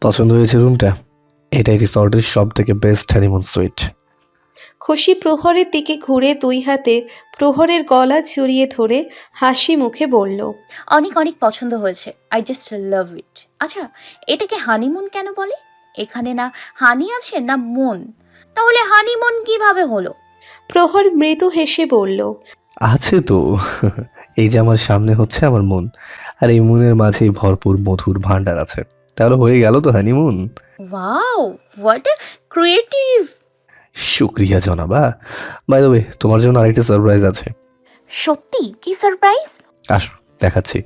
পছন্দ হয়েছে রুমটা? এটাই রিসর্টের সব থেকে বেস্ট হানিমুন সুইট। খুশি প্রহরের দিকে ঘুরে দুই হাতে প্রহরের গলা জড়িয়ে ধরে হাসি মুখে বলল, অনেক অনেক পছন্দ হয়েছে। আই জাস্ট লাভ ইট। আচ্ছা, এটাকে হানিমুন কেন বলে? এখানে না হানি আছে না মন, তাহলে হানিমুন কিভাবে হলো? প্রহর মৃদু হেসে বলল, আছে তো। এই যে আমার সামনে হচ্ছে আমার মন, আর এই মনের মাঝেই ভরপুর মধুর ভান্ডার আছে। তাহলে হয়ে গেল তো honeymoon. Wow, what a creative! শুক্রিয়া জনাবা। বাই দ্য ওয়ে, তোমার জন্য আরেকটা সারপ্রাইজ আছে। সত্যি? কি সারপ্রাইজ? আসো দেখাচ্ছি।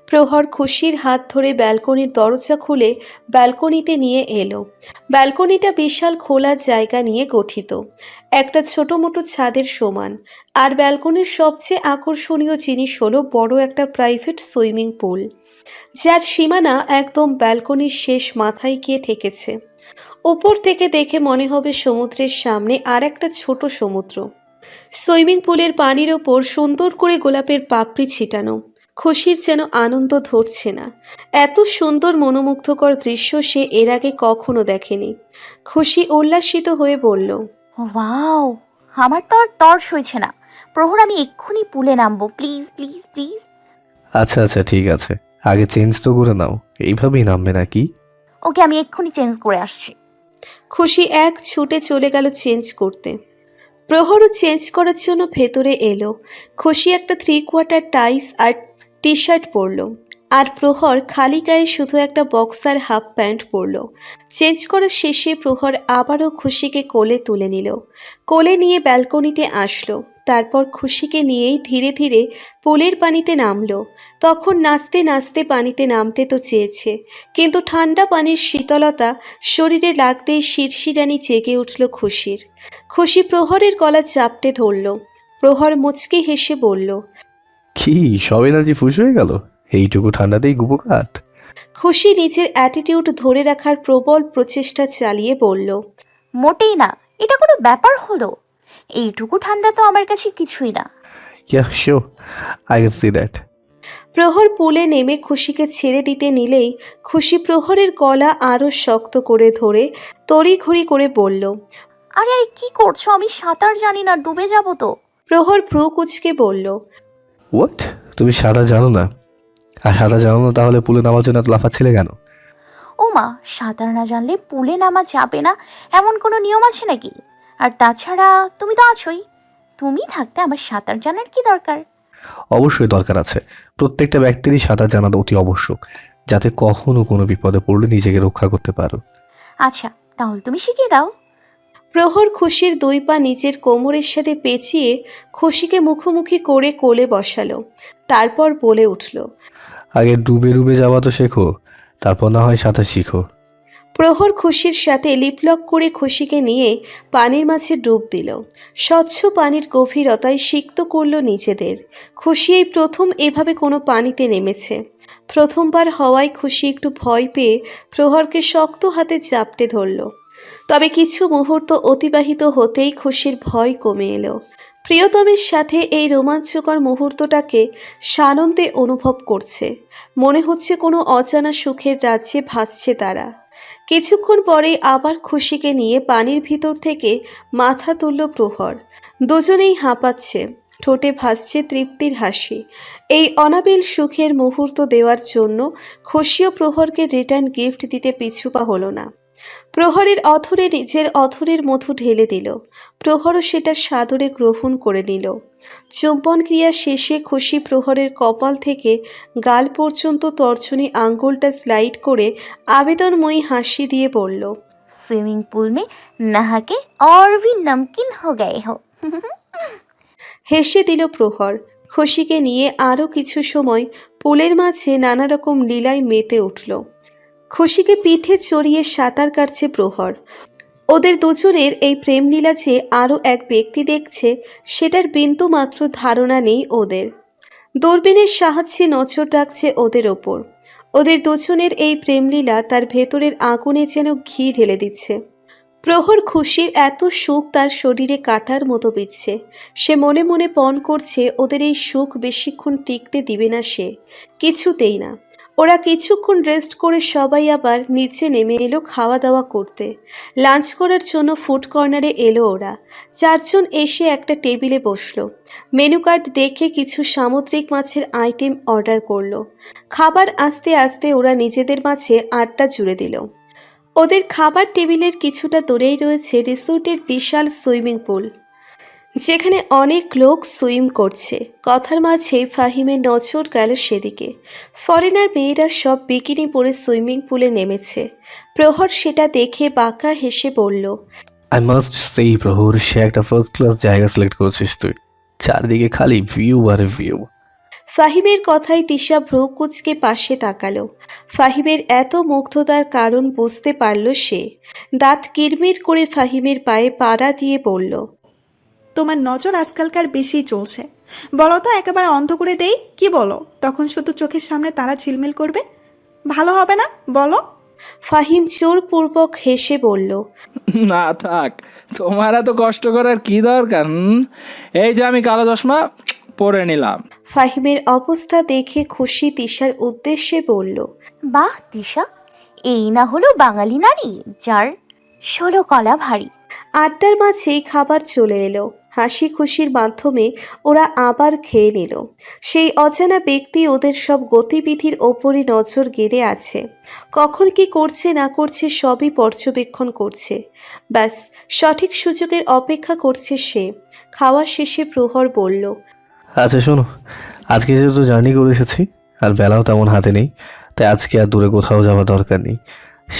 প্রহর খুশির হাত ধরে ব্যালকনির দরজা খুলে ব্যালকনিতে নিয়ে এলো। ব্যালকনিটা বিশাল খোলা জায়গা নিয়ে গঠিত, একটা ছোট মোটো ছাদের সমান। আর ব্যালকনির সবচেয়ে আকর্ষণীয় জিনিস হলো বড় একটা প্রাইভেট সুইমিং পুল, যার সীমানা একদম ব্যালকনির শেষ মাথায় গিয়ে ঠেকেছে। উপর থেকে দেখে মনে হবে সমুদ্রের সামনে আর একটা ছোট সমুদ্র। সুইমিং পুলের পানির ওপর সুন্দর করে গোলাপের পাপড়ি ছিটানো। খুশির যেন আনন্দ ধরছে না। এত সুন্দর মনোমুগ্ধকর দৃশ্য সে এর আগে কখনো দেখেনি। খুশি উল্লাসিত হয়ে বলল, ওয়াও, আমার তো আর তর সইছে না। প্রহর, আমি এক্ষুনি পুলে নামবো, প্লিজ প্লিজ প্লিজ। আচ্ছা আচ্ছা, ঠিক আছে, আগে চেঞ্জ তো করে নাও। এইভাবেই নামবে নাকি? ওকে, আমি এক্ষুনি চেঞ্জ করে আসছি। খুশি এক ছুটে চলে গেল চেঞ্জ করতে। প্রহরও চেঞ্জ করার জন্য ভেতরে এলো। খুশি একটা 3/4 টাইস আর টি শার্ট পরল, আর প্রহর খালি গায়ে শুধু একটা বক্সার হাফ প্যান্ট পরল। চেঞ্জ করার শেষে প্রহর আবারও খুশিকে কোলে তুলে নিল। কোলে নিয়ে ব্যালকনিতে আসলো। তারপর খুশিকে নিয়েই ধীরে ধীরে পুলের পানিতে নামলো। তখন নাচতে নাচতে পানিতে নামতে তো চেয়েছে, কিন্তু ঠান্ডা পানির শীতলতা শরীরে লাগতেই শিরশিরানি জেগে উঠল খুশির। খুশি প্রহরের গলা চাপটে ধরল। প্রহর মুচকি হেসে বলল, কি, সব এনার্জি ফুস হয়ে গেল এইটুকু ঠান্ডাতেই গুবকাত? খুশি নিজের অ্যাটিটিউড ধরে রাখার প্রবল প্রচেষ্টা চালিয়ে বলল, মোটেই না, এটা কোনো ব্যাপার হলো? এইটুকু ঠান্ডা তো আমার কাছে কিছুই না। Yeah sure, I can see that. প্রহর পুলে নেমে খুশিকে ছেড়ে দিতে নিলেই খুশি প্রহরের গলা আরও শক্ত করে ধরে তড়িঘড়ি করে বলল। আরে আরে, কি করছো? আমি সাঁতার জানি না, ডুবে যাবো তো। প্রহর ভ্রু কুঁচকে বলল, হোয়াট? তুমি সাঁতার জানো না? আর সাঁতার জানো না তাহলে পুলে নামার জন্য এত লাফাচ্ছিলে কেন? ও মা, সাঁতার না জানলে পুলে নামা যাবে না এমন কোনো নিয়ম আছে নাকি? আর তাছাড়া তুমি তো আছোই। তুমি থাকতে আমার সাঁতার জানার কি দরকার? অবশ্যই দরকার আছে। প্রত্যেকটা ব্যক্তিরই সাঁতার জানা অতি আবশ্যক, যাতে কখনো কোনো বিপদে পড়লে নিজেকে রক্ষা করতে পারো। আচ্ছা, তাহলে তুমি শিখিয়ে দাও। প্রহর খুশির দুই পা নিজের কোমরের সাথে পেঁচিয়ে খুশিকে মুখোমুখি করে কোলে বসালো। তারপর বলে উঠল। আগে ডুবে ডুবে যাওয়া তো শেখো, তারপর না হয় সাঁতার শিখো। প্রহর খুশির সাথে লিপলক করে খুশিকে নিয়ে পানির মাঝে ডুব দিল। স্বচ্ছ পানির গভীরতায় সিক্ত করল নিজেদের। খুশি এই প্রথম এভাবে কোনো পানিতে নেমেছে। প্রথমবার হওয়ায় খুশি একটু ভয় পেয়ে প্রহরকে শক্ত হাতে চাপটে ধরল। তবে কিছু মুহূর্ত অতিবাহিত হতেই খুশির ভয় কমে এলো। প্রিয়তমের সাথে এই রোমাঞ্চকর মুহূর্তটাকে সানন্দে অনুভব করছে। মনে হচ্ছে কোনো অজানা সুখের রাজ্যে ভাসছে তারা। কিছুক্ষণ পরেই আবার খুশিকে নিয়ে পানির ভিতর থেকে মাথা তুলল প্রহর। দুজনেই হাঁপাচ্ছে, ঠোঁটে ভাসছে তৃপ্তির হাসি। এই অনাবিল সুখের মুহূর্ত দেওয়ার জন্য খুশিও প্রহরকে রিটার্ন গিফট দিতে পিছুপা হলো না। প্রহরের অধরে নিজের অধরের মধু ঢেলে দিল। প্রহরও সেটা সাদরে গ্রহণ করে নিল। চুম্বন ক্রিয়া শেষে খুশি প্রহরের কপাল থেকে গাল পর্যন্ত তর্জনী আঙ্গুলটা স্লাইড করে আবেদনময়ী হাসি দিয়ে বলল, स्विमिंग पूल में नहा के और भी नमकीन हो गए हो। হেসে দিল প্রহর। খুশিকে নিয়ে আরও কিছু সময় পুলের মাঝে নানা রকম লীলায় মেতে উঠল। খুশিকে পিঠে চড়িয়ে সাঁতার কাটছে প্রহর। ওদের দুজনের এই প্রেমলীলা যে আরও এক ব্যক্তি দেখছে, সেটার বিন্দুমাত্র ধারণা নেই ওদের। দূরবীনের সাহায্যে নজর রাখছে ওদের ওপর। ওদের দুজনের এই প্রেমলীলা তার ভেতরের আগুনে যেন ঘি ঢেলে দিচ্ছে। প্রহর খুশির এত সুখ তার শরীরে কাটার মতো বিচ্ছে। সে মনে মনে পণ করছে ওদের এই সুখ বেশিক্ষণ টিকতে দিবে না সে, কিছুতেই না। ওরা কিছুক্ষণ রেস্ট করে সবাই আবার নিচে নেমে এলো খাওয়া দাওয়া করতে। লাঞ্চ করার জন্য ফুড কর্নারে এলো ওরা। চারজন এসে একটা টেবিলে বসলো। মেনু কার্ড দেখে কিছু সামুদ্রিক মাছের আইটেম অর্ডার করলো। খাবার আস্তে আস্তে ওরা নিজেদের মাঝে আড্ডা জুড়ে দিল। ওদের খাবার টেবিলের কিছুটা দূরেই রয়েছে রিসোর্টের বিশাল সুইমিং পুল, যেখানে অনেক লোক সুইম করছে। কথার মাঝে ফাহিমের নজর গেল সেদিকে। ফরেনার মেয়েরা সব বিকিনি পরে সুইমিং পুলে নেমেছে। প্রহর সেটা দেখে বাঁকা হেসে বলল, আই মাস্ট সেই প্রহর, সে একটা ফার্স্ট ক্লাস জায়গা সিলেক্ট করেছিস তুই। চারদিকে খালি ভিউ আর ভিউ। ফাহিমের কথায় তিশা ভ্রু কুঁচকে পাশে তাকালো। ফাহিমের এত মুগ্ধতার কারণ বুঝতে পারল সে। দাঁত কিরমির করে ফাহিমের পায়ে পাড়া দিয়ে বলল, তোমার নজর আজকালকার বেশি চলছে। বলো তো, একেবারে অন্ধ করে দেই কি বলো? তখন শুধু চোখের সামনে তারা ঝিলমিল করবে, ভালো হবে না বলো? ফাহিম জোরপূর্বক হেসে বলল, না থাক, তোমার এত কষ্ট করার কি দরকার? এই যে আমি কালো চশমা পরে নিলাম। ফাহিমের অবস্থা দেখে খুশি তিশার উদ্দেশ্যে বলল, বাহ তিশা, এই না হলো বাঙালি নারী যার 16 কলা ভারী। আড্ডার মাঝেই খাবার চলে এলো। হাসি খুশির মাধ্যমে ওরা আবার খেয়ে নিল। সেই অজানা ব্যক্তি ওদের সব গতিবিধির ওপরই নজর গেড়ে আছে। কখন কি করছে না করছে সবই পর্যবেক্ষণ করছে। ব্যাস সঠিক সুযোগের অপেক্ষা করছে সে। খাওয়া শেষে প্রহর বলল, আচ্ছা শোনো, আজকে যেহেতু জার্নি করে এসেছি আর বেলাও তেমন হাতে নেই, তাই আজকে আর দূরে কোথাও যাওয়ার দরকার নেই।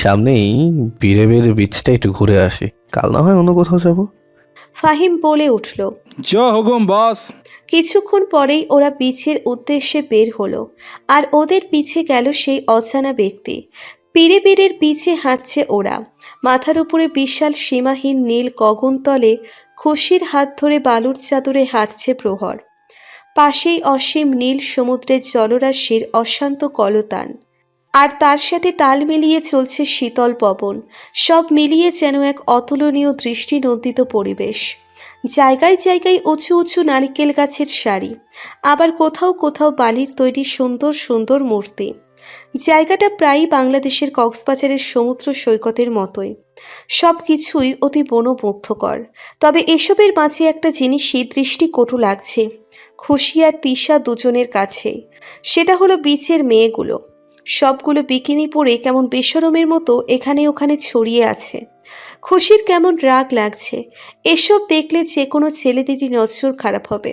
সামনেই বীরেবের বিচটা একটু ঘুরে আসি, কাল না হয় অন্য কোথাও যাব। ফাহিম বলে উঠল। জো হুকুম বস। কিছুক্ষণ পরেই ওরা বিচের উদ্দেশ্যে বের হলো। আর ওদের পিছে গেল সেই অজানা ব্যক্তি। পিড়ে পিড়ের পিছে হাঁটছে ওরা। মাথার উপরে বিশাল সীমাহীন নীল গগনতলে খুশির হাত ধরে বালুর চাদরে হাঁটছে প্রহর। পাশেই অসীম নীল সমুদ্রের জলরাশির অশান্ত কলতান। আর তার সাথে তাল মিলিয়ে চলছে শীতল পবন। সব মিলিয়ে যেন এক অতুলনীয় দৃষ্টিনন্দিত পরিবেশ। জায়গায় জায়গায় উঁচু উঁচু নারকেল গাছের সারি, আবার কোথাও কোথাও বালির তৈরি সুন্দর সুন্দর মূর্তি। জায়গাটা প্রায়ই বাংলাদেশের কক্সবাজারের সমুদ্র সৈকতের মতোই। সব কিছুই অতি মনোমুগ্ধকর। তবে এসবের মাঝে একটা জিনিসই দৃষ্টিকটু লাগছে খুশি আর তিশা দুজনের কাছে। সেটা হলো বিচের মেয়েগুলো। সবগুলো বিকিনি পরে কেমন বেশরমের মতো এখানে ওখানে ছড়িয়ে আছে। খুশির কেমন রাগ লাগছে। এসব দেখলে যে কোনো ছেলেদেরই নজর খারাপ হবে।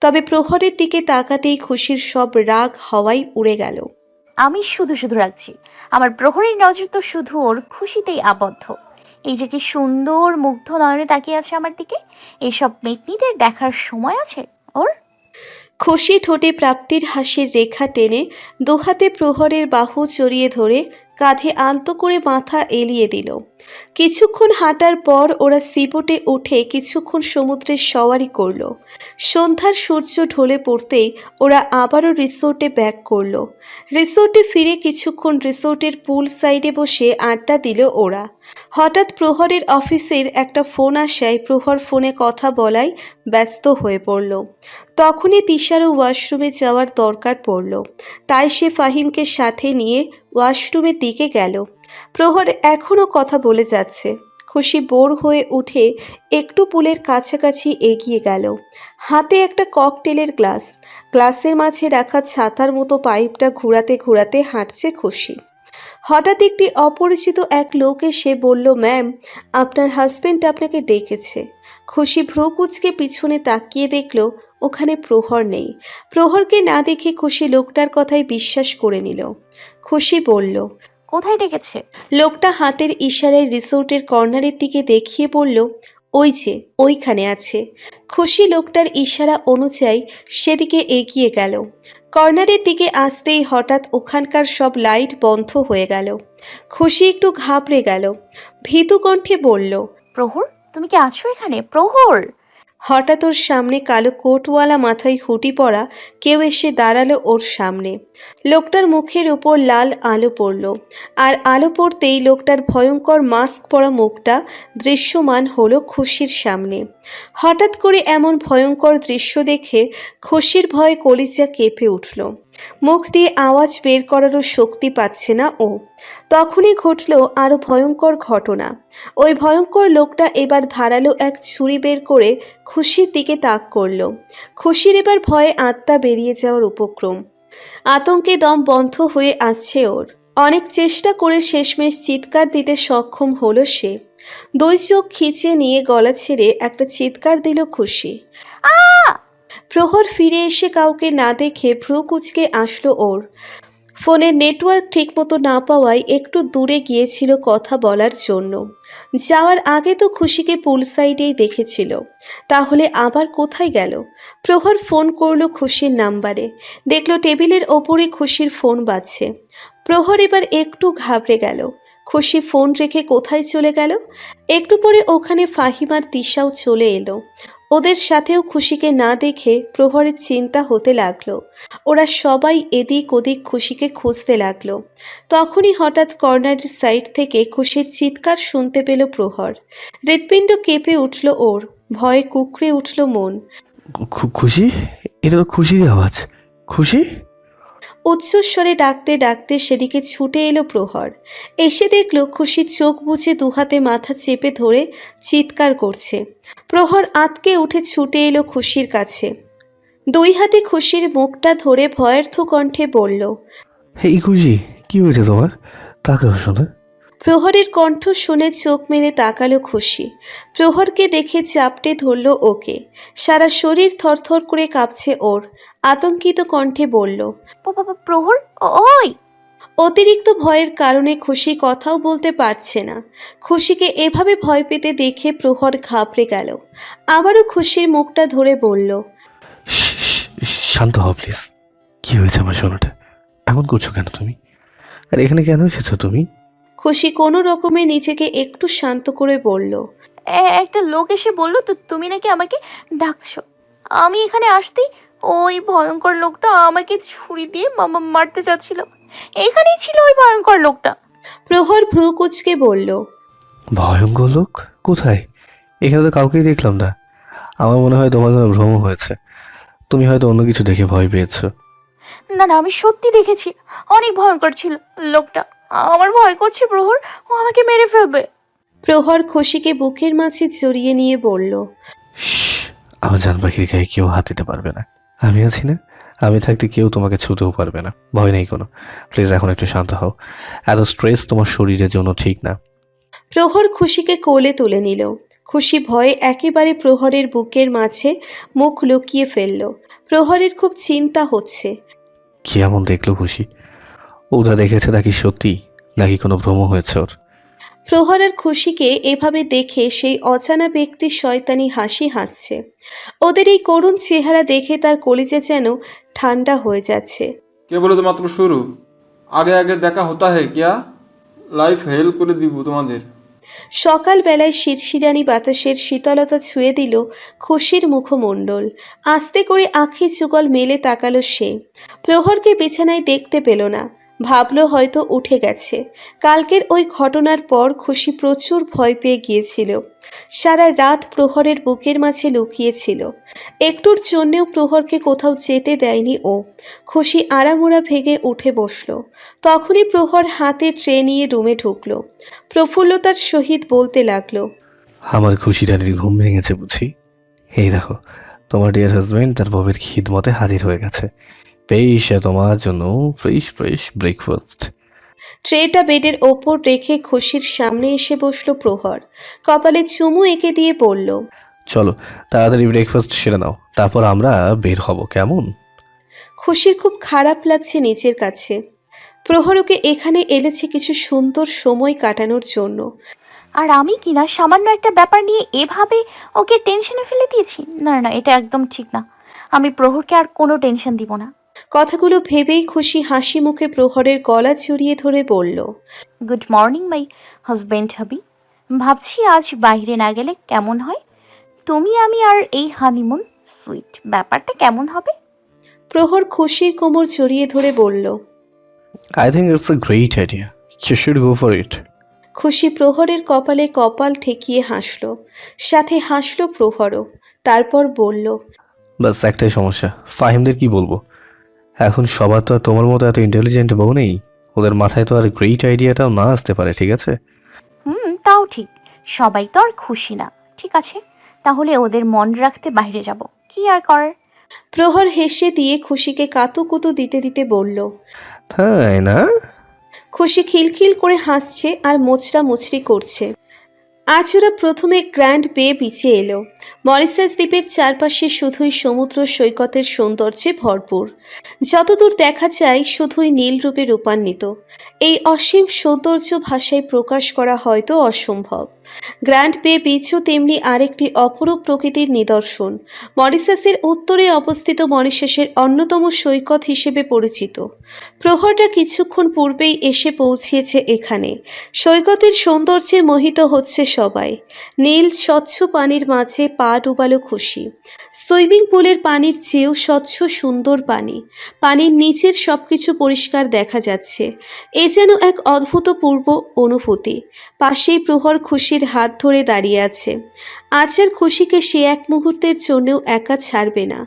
তবে প্রহরের দিকে তাকাতেই খুশির সব রাগ হওয়াই উড়ে গেল। আমি শুধু শুধু রাখছি, আমার প্রহরীর নজর তো শুধু ওর খুশিতেই আবদ্ধ। এই যে কি সুন্দর মুগ্ধ নয়নে তাকিয়ে আছে আমার দিকে, এইসব মেতনিদের দেখার সময় আছে ওর? খুশি ঠোঁটে প্রাপ্তির হাসির রেখা টেনে দুহাতে প্রহরের বাহু জড়িয়ে ধরে কাঁধে আলতো করে মাথা এলিয়ে দিল। কিছুক্ষণ হাঁটার পর ওরা সিবোটে উঠে কিছুক্ষণ সমুদ্রের সওয়ারি করল। সন্ধ্যার সূর্য ঢলে পড়তেই ওরা আবারও রিসোর্টে ব্যাক করলো। রিসোর্টে ফিরে কিছুক্ষণ রিসোর্টের পুল সাইডে বসে আড্ডা দিল ওরা। হঠাৎ প্রহরের অফিসের একটা ফোন আসায় প্রহর ফোনে কথা বলায় ব্যস্ত হয়ে পড়ল। তখনই তিশারও ওয়াশরুমে যাওয়ার দরকার পড়ল। তাই সে ফাহিমকে সাথে নিয়ে ওয়াশরুমের দিকে গেল। প্রহর এখনও কথা বলে যাচ্ছে। খুশি বোর হয়ে উঠে একটু পুলের কাছাকাছি এগিয়ে গেল। হাতে একটা ককটেলের গ্লাস, গ্লাসের মাঝে রাখা ছাতার মতো পাইপটা ঘোরাতে ঘোরাতে হাঁটছে খুশি। হঠাৎ একটি অপরিচিত এক লোক এসে বলল, ম্যাম, আপনার হাজবেন্ড আপনাকে ডেকেছে। খুশি ভ্রু কুঁচকে পিছনে তাকিয়ে দেখল ওখানে প্রহর নেই। প্রহরকে না দেখে খুশি লোকটার কথাই বিশ্বাস করে নিল। খুশি বলল, কোথায় ডেকেছে? লোকটা হাতের ইশারায় রিসোর্টের কর্নারের দিকে দেখিয়ে বলল, ওই যে ওইখানে আছে। খুশি লোকটার ইশারা অনুযায়ী সেদিকে এগিয়ে গেল। কর্নারের দিকে আসতেই হঠাৎ ওখানকার সব লাইট বন্ধ হয়ে গেল। খুশি একটু ঘাবড়ে গেল। ভীতু কণ্ঠে বলল, প্রহর, তুমি কি আছো এখানে? প্রহর! হঠাৎ ওর সামনে কালো কোটওয়ালা মাথায় হুটি পরা কেউ এসে দাঁড়ালো ওর সামনে। লোকটার মুখের উপর লাল আলো পড়ল, আর আলো পড়তেই লোকটার ভয়ঙ্কর মাস্ক পরা মুখটা দৃশ্যমান হলো খুশির সামনে। হঠাৎ করে এমন ভয়ঙ্কর দৃশ্য দেখে খুশির ভয়ে কলিজা কেঁপে উঠল। মুখ দিয়ে আওয়াজ বের করারও শক্তি পাচ্ছে না ও। তখনই ঘটল আরো ভয়ঙ্কর ঘটনা। ওই ভয়ঙ্কর লোকটা এবার ধারালো এক ছুরি বের করে খুশির দিকে তাক করল। খুশির এবার ভয়ে আত্মা বেরিয়ে যাওয়ার উপক্রম। আতঙ্কে দম বন্ধ হয়ে আসছে ওর। অনেক চেষ্টা করে শেষমেশ চিৎকার দিতে সক্ষম হলো সে। দুই চোখ খিচে নিয়ে গলা ছেড়ে একটা চিৎকার দিল খুশি। প্রহর ফিরে এসে কাউকে না দেখে ভ্রু কুঁচকে আসলো ওর। ফোনের নেটওয়ার্ক ঠিকমতো না পাওয়ায় একটু দূরে গিয়েছিল কথা বলার জন্য। যাওয়ার আগে তো খুশিকে পুল সাইডেই দেখেছিল, তাহলে আবার কোথায় গেল? প্রহর ফোন করলো খুশির নাম্বারে। দেখলো টেবিলের ওপরে খুশির ফোন বাজছে। প্রহর এবার একটু ঘাবড়ে গেল। খুশি ফোন রেখে কোথায় চলে গেল? একটু পরে ওখানে ফাহিমার তিশাও চলে এলো। ওদের সাথেও খুশিকে না দেখে প্রহরের চিন্তা হতে লাগলো। ওরা সবাই এদিক ওদিক খুশিকে খুঁজতে লাগলো। তখনই হঠাৎ কর্নারের সাইড থেকে খুশির চিৎকার শুনতে পেল প্রহর। হৃৎপিণ্ড কেঁপে উঠল ওর, ভয়ে কুকড়ে উঠল মন। খুশি, এটা তো খুশির আওয়াজ। খুশি! উচ্চস্বরে ডাকতে ডাকতে সেদিকে ছুটে এলো প্রহর। এসে দেখল খুশির চোখ বুজে দুহাতে মাথা চেপে ধরে চিৎকার করছে। প্রহর আঁতকে উঠে ছুটে এলো খুশির কাছে। দুই হাতে খুশির মুখটা ধরে ভয়ার্থ কণ্ঠে বলল, এই খুশি, কি হয়েছে তোমার? তাকাও শোনা। প্রহরের কণ্ঠ শুনে চোখ মেরে তাকালো খুশি। প্রহরকে দেখে চাপটে ধরল ওকে। সারা শরীর থরথর করে কাঁপছে ওর। আতঙ্কিত কণ্ঠে বলল, প্রহর, ওই। অতিরিক্ত ভয়ের কারণে খুশি কথাও বলতে পারছে না। খুশিকে এভাবে ভয় পেতে দেখে প্রহর ঘাবড়ে গেল। আবারও খুশির মুখটা ধরে বলল, শান্ত হও প্লিজ। কি হয়েছে আমার সোনাটা? এমন করছো কেন তুমি? আর এখানে কেন এসেছো তুমি? খুশি কোনো রকমে নিজেকে একটু শান্ত করে বলল, একটা লোক এসে বললো তো তুমি নাকি আমাকে ডাকছো। আমি এখানে আসতেই ওই ভয়ঙ্কর লোকটা আমাকে ছুরি দিয়ে মারতে চাচ্ছিল। এখানেই ছিল ওই ভয়ঙ্কর লোকটা। প্রহর ভ্রু কুঁচকে বলল, ভয়ঙ্কর লোক? কোথায়? এখানে তো কাউকেই দেখলাম না। আমার মনে হয় তোমার কোনো ভ্রম হয়েছে। তুমি হয়তো অন্য কিছু দেখে ভয় পেয়েছো। না না, আমি সত্যি দেখেছি। অনেক ভয়ঙ্কর ছিল লোকটা। আমার ভয় করছে প্রহর, ও আমাকে মেরে ফেলবে। প্রহর খুশিকে বুকের মাঝে জড়িয়ে নিয়ে বলল, আমার জান পাখির গায়ে কেউ হাত দিতে পারবে না। আমি আছি না? আমি থাকতে কেউ তোমাকে ছুঁতেও পারবে না। ভয় নেই কোনো। প্লিজ এখন একটু শান্ত হও। এত স্ট্রেস তোমার শরীরের জন্য ঠিক না। প্রহর খুশিকে কোলে তুলে নিল। খুশি ভয়ে একেবারে প্রহরের বুকের মাঝে মুখ লুকিয়ে ফেলল। প্রহরের খুব চিন্তা হচ্ছে। কি এমন দেখলো খুশি? ওটা দেখেছে নাকি সত্যি, নাকি কোনো ভ্রম হয়েছে ওর? প্রহর আর খুশিকে এভাবে দেখে সেই অজানা ব্যক্তি শয়তানি হাসি হাসছে। ওদের এই করুণ চেহারা দেখে তার কলিজা যেন ঠান্ডা হয়ে যাচ্ছে। কেবল তো মাত্র শুরু, আগে আগে দেখা হতা হে কিয়া? লাইফ হেল করে দিব তোমাদের। সকালবেলায় শিরশিরানি বাতাসের শীতলতা ছুঁয়ে দিল খুশির মুখমণ্ডল। আস্তে করে আঁখি যুগল মেলে তাকালো সে। প্রহরকে বিছানায় দেখতে পেল না। ভাবলো হয়তো উঠে গেছে। কালকের ওই ঘটনার পর খুশি প্রচুর ভয় পেয়ে গিয়েছিল। সারা রাত প্রহরের বুকের মাঝে লুকিয়েছিল। একটুর জন্যেও প্রহরকে কোথাও যেতে দেয়নি ও। খুশি আড়ামোড়া ভেঙে উঠে বসল। তখনই প্রহর হাতে ট্রে নিয়ে রুমে ঢুকলো। প্রফুল্লতার সহিত বলতে লাগলো, আমার খুশি রানীর ঘুম ভেঙেছে বুঝি। এই দেখো, তোমার ডিয়ার হাজব্যান্ড তার বউয়ের খিদমতে হাজির হয়ে গেছে। পেয়েছে তোমার জন্য ফ্রেশ ফ্রেশ ব্রেকফাস্ট। ট্রেটা বেডের ওপর রেখে খুশির সামনে এসে বসলো প্রহর। কপালে চুমু এঁকে দিয়ে বলল, চলো তাড়াতাড়ি ব্রেকফাস্ট সেরে নাও, তারপর আমরা বের হব, কেমন? খুশির খুব খারাপ লাগছে নিজের কাছে। প্রহরকে এখানে এনেছে কিছু সুন্দর সময় কাটানোর জন্য। আর আমি কিনা সামান্য একটা ব্যাপার নিয়ে এভাবে ওকে টেনশনে ফেলে দিয়েছি। না না, এটা একদম ঠিক না। আমি প্রহরকে আর কোনো টেনশন দিব না। কথাগুলো ভেবেই খুশি হাসি মুখে প্রহরের গলা জড়িয়ে ধরে বলল, গুড মর্নিং মাই হাজব্যান্ড হাবি। ভাবছি আজ বাইরে না গেলে কেমন হয়। তুমি আমি আর এই হানিমুন সুইট ব্যাপারটা কেমন হবে। প্রহর খুশির কোমর জড়িয়ে ধরে বলল, I think it's a great idea, you should go for it. খুশি প্রহরের কপালে কপাল ঠেকিয়ে হাসল। সাথে হাসল প্রহরও। তারপর বলল, বাস একটাই সমস্যা, ফাহিমদের কি বলবো? এখন সবার তো আর তোমার মতো এত ইন্টেলিজেন্ট বউ নেই, ওদের মাথায় তো আর গ্রেট আইডিয়াটাও না আসতে পারে, ঠিক আছে? তাও ঠিক, সবাই তো আর খুশি না। ঠিক আছে, তাহলে ওদের মন রাখতে বাইরে যাব, কি আর করার। প্রহর হেসে দিয়ে খুশিকে কাতুকুতু দিতে দিতে বলল। তাই না? খুশি খিলখিল করে হাসছে আর মোচড়া মুচড়ি করছে। আজ ওরা প্রথমে গ্র্যান্ড বে বিচে এলো। মরিসাস দ্বীপের চারপাশে শুধুই সমুদ্র সৈকতের সৌন্দর্যে ভরপুর। যতদূর দেখা যায় শুধুই নীল রূপে রূপান্বিত। এই অসীম সৌন্দর্য ভাষায় প্রকাশ করা হয়তো অসম্ভব। গ্র্যান্ড বে বিচও তেমনি আরেকটি অপরূপ প্রকৃতির নিদর্শন। মরিসাসের উত্তরে অবস্থিত মরিশাসের অন্যতম সৈকত হিসেবে পরিচিত। প্রহরটা কিছুক্ষণ পূর্বেই এসে পৌঁছিয়েছে এখানে। সৈকতের সৌন্দর্যে মোহিত হচ্ছে সবাই। নীল স্বচ্ছ পানির মাঝে পা ডুবালো খুশি। সুইমিং পুলের পানির চেয়েও স্বচ্ছ সুন্দর পানি। পানির নিচের সবকিছু পরিষ্কার দেখা যাচ্ছে। এ যেন এক অদ্ভুতপূর্ব অনুভূতি। পাশেই প্রহর খুশির হাত ধরে দাঁড়িয়ে আছে। আজ আর খুশিকে সে এক মুহূর্তের জন্যও একা ছাড়বে না।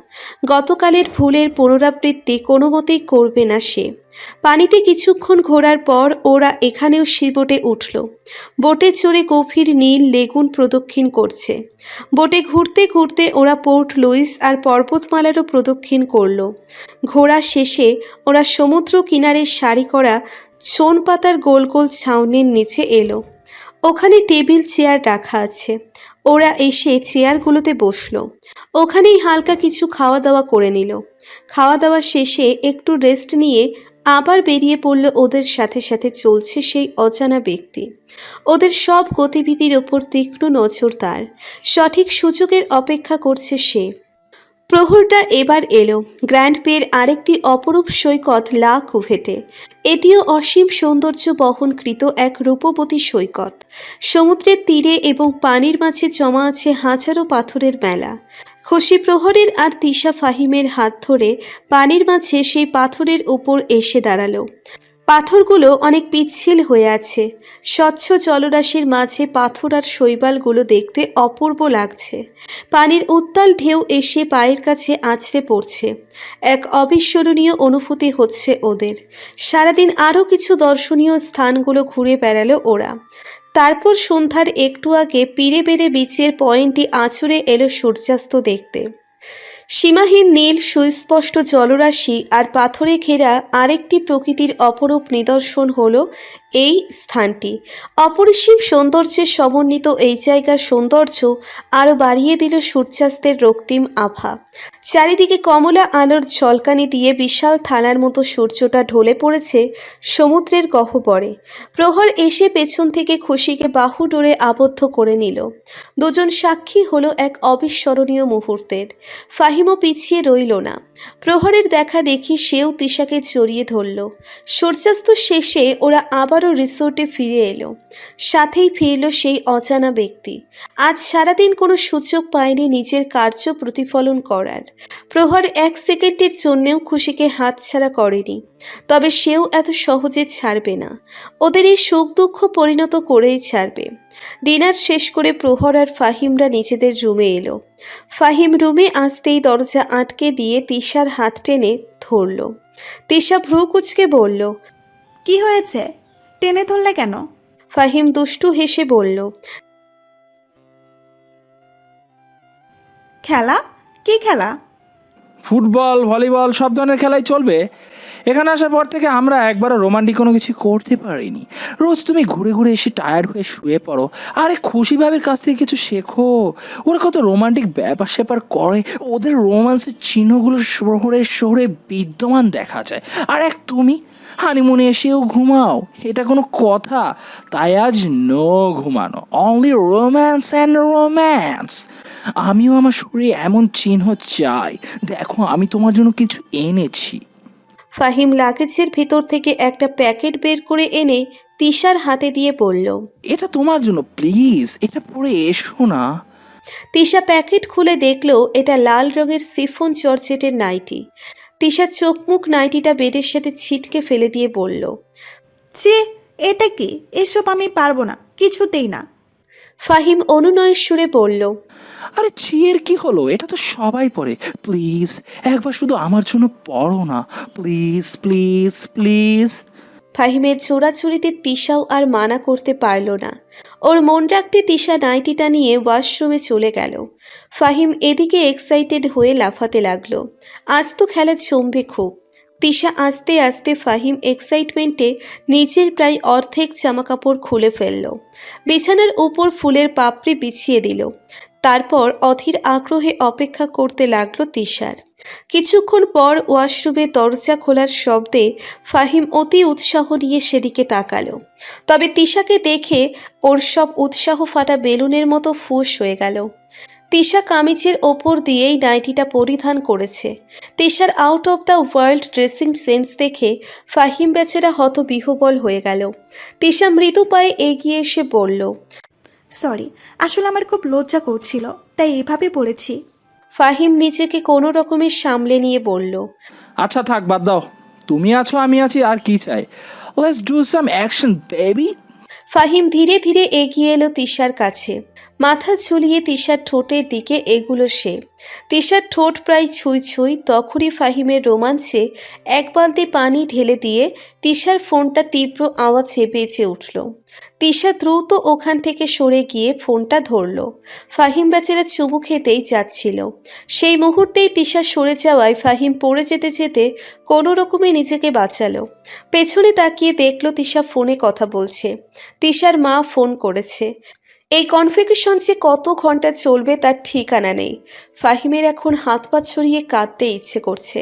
গতকালের ভুলের পুনরাবৃত্তি কোনো মতেই করবে না সে। পানিতে কিছুক্ষণ ঘোরার পর ওরা এখানেও শিবোটে উঠল। বোটে চড়ে গভীর নীল লেগুন প্রদক্ষিণ করছে। বোটে ঘুরতে ঘুরতে ওরা পোর্ট লুইস আর পর্বতমালারও প্রদক্ষিণ করল। ঘোরা শেষে ওরা সমুদ্র কিনারে সারি করা চোন পাতার গোল গোল ছাউনির নিচে এলো। ওখানে টেবিল চেয়ার রাখা আছে। ওরা এসে চেয়ারগুলোতে বসলো। ওখানেই হালকা কিছু খাওয়া দাওয়া করে নিল। খাওয়া দাওয়া শেষে একটু রেস্ট নিয়ে আবার বেরিয়ে পড়ল। ওদের সাথে সাথে চলছে সেই অজানা ব্যক্তি। ওদের সব গতিবিধির ওপর তীক্ষ্ণ নজর তার। সঠিক সুযোগের অপেক্ষা করছে সে। প্রহরটা এবার এলো গ্র্যান্ড পের আরেকটি অপরূপ সৈকত লা কুভেটে। এটিও অসীম সৌন্দর্য বহনকৃত এক রূপবতী সৈকত। সমুদ্রের তীরে এবং পানির মাঝে জমা আছে হাজারো পাথরের মেলা। খুশি প্রহরের আর তিশা ফাহিমের হাত ধরে পানির মাঝে সেই পাথরের উপর এসে দাঁড়ালো। পাথরগুলো অনেক পিচ্ছিল হয়ে আছে। স্বচ্ছ জলরাশির মাঝে পাথর আর শৈবালগুলো দেখতে অপূর্ব লাগছে। পানির উত্তাল ঢেউ এসে পায়ের কাছে আছড়ে পড়ছে। এক অবিস্মরণীয় অনুভূতি হচ্ছে ওদের। সারাদিন আরও কিছু দর্শনীয় স্থানগুলো ঘুরে বেড়ালো ওরা। তারপর সন্ধ্যার একটু আগে পিড়ে বেড়ে বিচের পয়েন্টটি আছড়ে এলো সূর্যাস্ত দেখতে। সীমাহীন নীল সুস্পষ্ট জলরাশি আর পাথরে ঘেরা আরেকটি প্রকৃতির অপরূপ নিদর্শন হলো এই স্থানটি। অপরিসীম সৌন্দর্যের সমন্বিত এই জায়গার সৌন্দর্য আরও বাড়িয়ে দিল সূর্যাস্তের রক্তিম আভা। চারিদিকে কমলা আলোর ঝলকানি দিয়ে বিশাল থালার মতো সূর্যটা ঢলে পড়েছে সমুদ্রের গহ্বরে। প্রহর এসে পেছন থেকে খুশিকে বাহু ডোরে আবদ্ধ করে নিল। দুজন সাক্ষী হলো এক অবিস্মরণীয় মুহূর্তের। ফাহিমও পিছিয়ে রইল না। প্রহরের দেখা দেখি সেও তিশাকে জড়িয়ে ধরল। সূর্যাস্ত শেষে ওরা আবারও রিসোর্টে ফিরে এলো। সাথেই ফিরল সেই অজানা ব্যক্তি। আজ সারাদিন কোনো সুযোগ পায়নি নিজের কার্য প্রতিফলন করার। প্রহর এক সেকেন্ডের জন্যেও খুশিকে হাতছাড়া করেনি। তবে সেও এত সহজে ছাড়বে না। ওদের এই সুখ দুঃখ পরিণত করেই ছাড়বে। ডিনার শেষ করে প্রহর আর ফাহিমরা নিজেদের রুমে এলো। ফাহিম রুমে আসতেই দরজা আটকে দিয়ে তিশার হাত টেনে ধরল। তিশা ভ্রু কুঁচকে বলল, কি হয়েছে? টেনে ধরলে কেন? ফাহিম দুষ্টু হেসে বলল, খেলা? কি খেলা? ফুটবল, ভলিবল সব ধরনের খেলাই চলবে। এখানে আসার পর থেকে আমরা একবারও রোমান্টিক কোনো কিছু করতে পারিনি। রোজ তুমি ঘুরে ঘুরে এসে টায়ার্ড হয়ে শুয়ে পড়ো। আরে খুশি ভাবির কাছ থেকে কিছু শেখো। ওরা কত রোমান্টিক ব্যাপার স্যাপার করে, ওদের রোমান্সের চিহ্নগুলো শহরে শহরে বিদ্যমান দেখা যায়। আর এক তুমি হানিমুনে এসেও ঘুমাও, এটা কোনো কথা? তাই আজ নো ঘুমানো, অনলি রোম্যান্স অ্যান্ড রোম্যান্স। আমিও আমার শরীরে এমন চিহ্ন চাই। দেখো আমি তোমার জন্য কিছু এনেছি। ফাহিম লাগেজের ভিতর থেকে একটা প্যাকেট বের করে এনে তিশার হাতে দিয়ে বলল, এটা তোমার জন্য, প্লিজ এটা পরে এসো না। তিশা প্যাকেট খুলে দেখলো এটা লাল রঙের সিফন জর্জেটের নাইটি। তিশা চোখ মুখ নাইটিটা বেডের সাথে ছিটকে ফেলে দিয়ে বলল, ছি, এটা কি? এসব আমি পারবো না, কিছুতেই না। ফাহিম অনুনয়ের সুরে বলল, আরে চিয়ের কি হলো, এটা তো সবাই পড়ে। প্লিজ একবার শুধু আমার জন্য পড়ো না, প্লিজ প্লিজ প্লিজ। ফাহিমের চোরাচুরিতে তিশাও আর মানা করতে পারল না। ওর মন রাখতে তিশা নাইটিটা নিয়ে ওয়াশরুমে চলে গেল। ফাহিম এদিকে এক্সাইটেড হয়ে লাফাতে লাগলো। আজ তো খেলা জমবে খুব। তিশা আস্তে আস্তে ফাহিম এক্সাইটমেন্টে নিচের প্রায় অর্ধেক জামাকাপড় খুলে ফেলল। বিছানার উপর ফুলের পাপড়ি বিছিয়ে দিল। তারপর অধীর আগ্রহে অপেক্ষা করতে লাগলো তিশার। কিছুক্ষণ পর ওয়াশরুমে দরজা খোলার শব্দে ফাহিম অতি উৎসাহ নিয়ে সেদিকে তাকালো। তবে তিশাকে দেখে ওর সব উৎসাহ ফাটা বেলুনের মতো ফুঁস হয়ে গেল। তিশা কামিজের ওপর দিয়েই নাইটিটা পরিধান করেছে। তিশার out of the world dressing sense দেখে ফাহিম বেচারা হতবিহ্বল হয়ে গেল। তিশা মৃদু পায়ে এগিয়ে এসে বলল, সরি, আসলে আমার খুব লজ্জা করছিল, তাই এভাবে বলেছি। ফাহিম নিজেকে কোনো রকমে সামলে নিয়ে বলল, আচ্ছা থাক, বাদ দাও, তুমি আছো আমি আছি, আর কি চাই। Let's do some action baby. Fahim ধীরে ধীরে এগিয়ে এলো তিশার কাছে। মাথা ঝুলিয়ে তিশার ঠোঁটের দিকে এগুলো সে। তিশার ঠোঁট প্রায় ছুঁই ছুঁই, তখনই ফাহিমের রোমাঞ্চে এক বালতি পানি ঢেলে দিয়ে তিশার ফোনটা তীব্র আওয়াজে বেজে উঠল। তিশা দ্রুত ওখান থেকে সরে গিয়ে ফোনটা ধরল। ফাহিম বেচারা চুমু খেতেই যাচ্ছিল। সেই মুহূর্তেই তিশা সরে যাওয়ায় ফাহিম পড়ে যেতে যেতে কোনো রকমে নিজেকে বাঁচালো। পেছনে তাকিয়ে দেখল তিশা ফোনে কথা বলছে। তিশার মা ফোন করেছে। এই কনফিউশন যে কত ঘন্টা চলবে তার ঠিকানা নেই। ফাহিমের এখন হাত পা ছড়িয়ে কাঁদতে ইচ্ছে করছে।